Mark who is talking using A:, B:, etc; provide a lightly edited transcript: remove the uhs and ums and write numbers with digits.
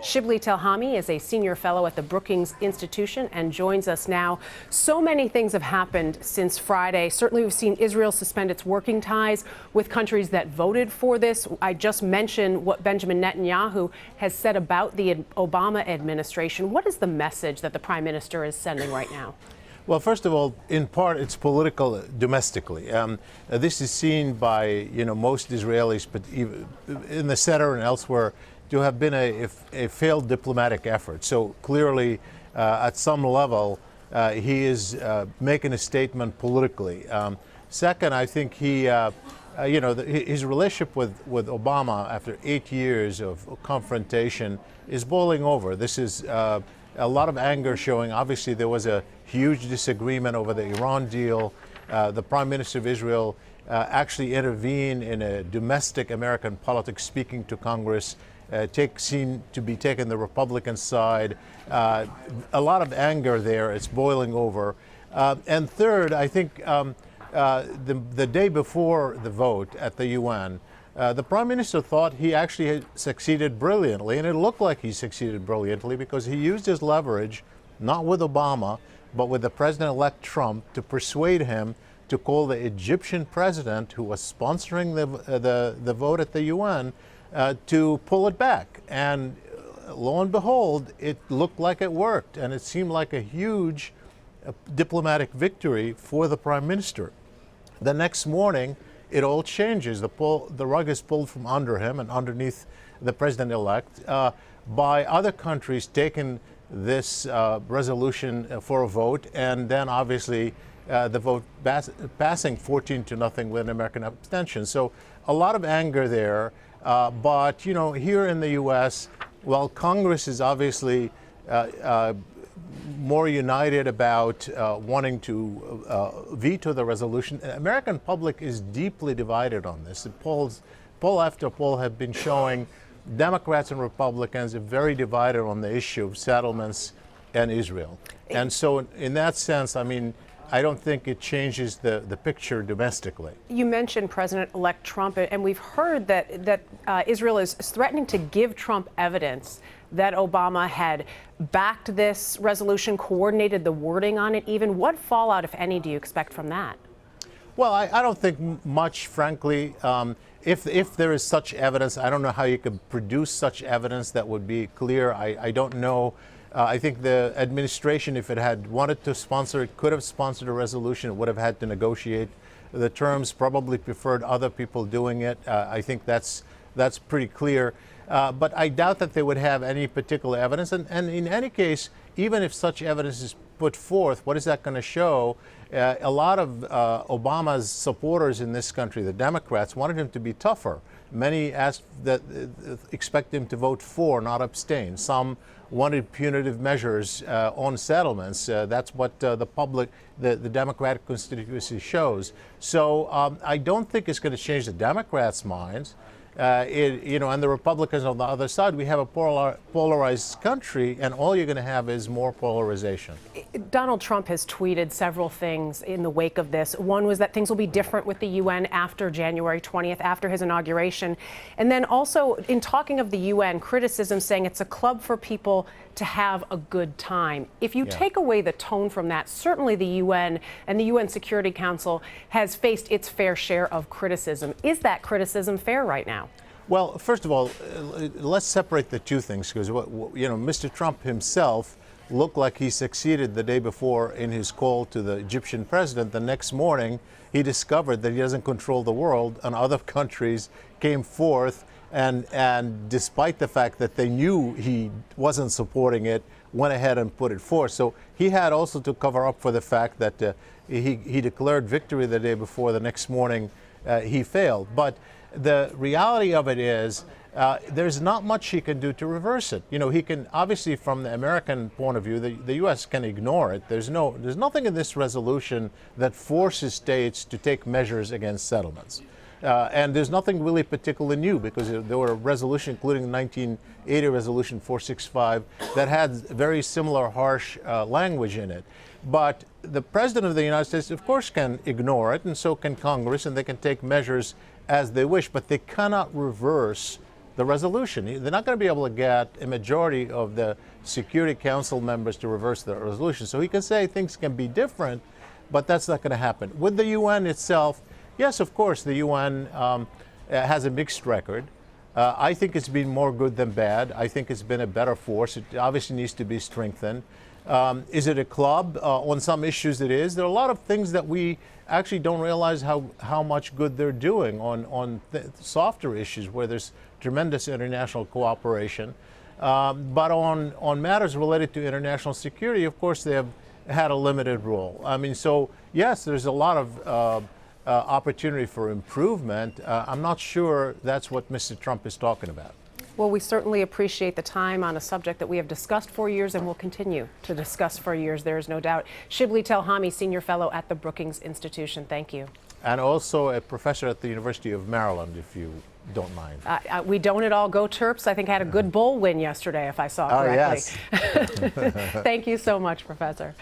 A: Shibley Telhami is a senior fellow at the Brookings Institution and joins us now. So many things have happened since Friday. Certainly, we've seen Israel suspend its working ties with countries that voted for this. I just mentioned what Benjamin Netanyahu has said about the Obama administration. What is the message that the prime minister is sending right now?
B: Well, first of all, in part, it's political domestically. This is seen by most Israelis, but even in the center and elsewhere, to have been a failed diplomatic effort. So clearly, at some level, he is making a statement politically. Second, I think he, his relationship with Obama after 8 years of confrontation is boiling over. This is a lot of anger showing. Obviously, there was a huge disagreement over the Iran deal. The Prime Minister of Israel actually intervened in a domestic American politics, speaking to Congress, seen to be taking the Republican side. A lot of anger there. It's boiling over. And third, I think the day before the vote at the UN, the Prime Minister thought he actually had succeeded brilliantly, and it looked like he succeeded brilliantly because he used his leverage, not with Obama, but with the President-elect Trump, to persuade him to call the Egyptian president, who was sponsoring the vote at the UN, to pull it back. And lo and behold, it looked like it worked, and it seemed like a huge diplomatic victory for the Prime Minister. The next morning, it all changes. The rug is pulled from under him and underneath the president-elect by other countries taking this resolution for a vote, and then obviously the vote passing 14-0 with an American abstention. So a lot of anger there. But, here in the U.S., while Congress is obviously more united about wanting to veto the resolution, the American public is deeply divided on this. The poll after poll have been showing Democrats and Republicans are very divided on the issue of settlements and Israel. And so in that sense, I don't think it changes the picture domestically.
A: You mentioned President-elect Trump, and we've heard that Israel is threatening to give Trump evidence that Obama had backed this resolution, coordinated the wording on it even. What fallout, if any, do you expect from that?
B: Well, I don't think much, frankly. If there is such evidence, I don't know how you could produce such evidence that would be clear. I don't know. I think the administration, if it had wanted to sponsor it, could have sponsored a resolution. It would have had to negotiate the terms, probably preferred other people doing it. I think that's pretty clear. But I doubt that they would have any particular evidence. And in any case, even if such evidence is put forth, what is that going to show? A lot of Obama's supporters in this country, the Democrats, wanted him to be tougher. Many expect him to vote for, not abstain. Some wanted punitive measures on settlements. That's what the Democratic constituency shows. So I don't think it's going to change the Democrats' minds. And the Republicans on the other side, we have a polarized country, and all you're going to have is more polarization.
A: Donald Trump has tweeted several things in the wake of this. One was that things will be different with the UN after January 20th, after his inauguration. And then also, in talking of the UN, criticism saying it's a club for people to have a good time. If you take away the tone from that, certainly the UN and the UN Security Council has faced its fair share of criticism. Is that criticism fair right now?
B: Well, first of all, let's separate the two things, because Mr. Trump himself looked like he succeeded the day before in his call to the Egyptian president. The next morning, he discovered that he doesn't control the world, and other countries came forth and despite the fact that they knew he wasn't supporting it, went ahead and put it forth. So he had also to cover up for the fact that he declared victory the day before. The next morning, he failed. But the reality of it is there's not much he can do to reverse it. He can, obviously, from the American point of view, the U.S. can ignore it. There's nothing in this resolution that forces states to take measures against settlements. And there's nothing really particularly new, because there were a resolution, including the 1980 Resolution 465, that had very similar harsh language in it. But the President of the United States, of course, can ignore it, and so can Congress, and they can take measures as they wish, but they cannot reverse the resolution. They're not going to be able to get a majority of the Security Council members to reverse the resolution. So he can say things can be different, but that's not going to happen. With the UN itself, yes, of course, the UN has a mixed record. I think it's been more good than bad. I think it's been a better force. It obviously needs to be strengthened. Is it a club? On some issues it is. There are a lot of things that we actually don't realize how much good they're doing on softer issues where there's tremendous international cooperation. But on matters related to international security, of course, they have had a limited role. I mean, so yes, there's a lot of opportunity for improvement. I'm not sure that's what Mr. Trump is talking about.
A: Well, we certainly appreciate the time on a subject that we have discussed for years and will continue to discuss for years, there is no doubt. Shibley Telhami, Senior Fellow at the Brookings Institution, thank you.
B: And also a professor at the University of Maryland, if you don't mind.
A: We don't at all. Go Terps. I think I had a good bowl win yesterday, if I saw correctly.
B: Oh, yes.
A: Thank you so much, Professor.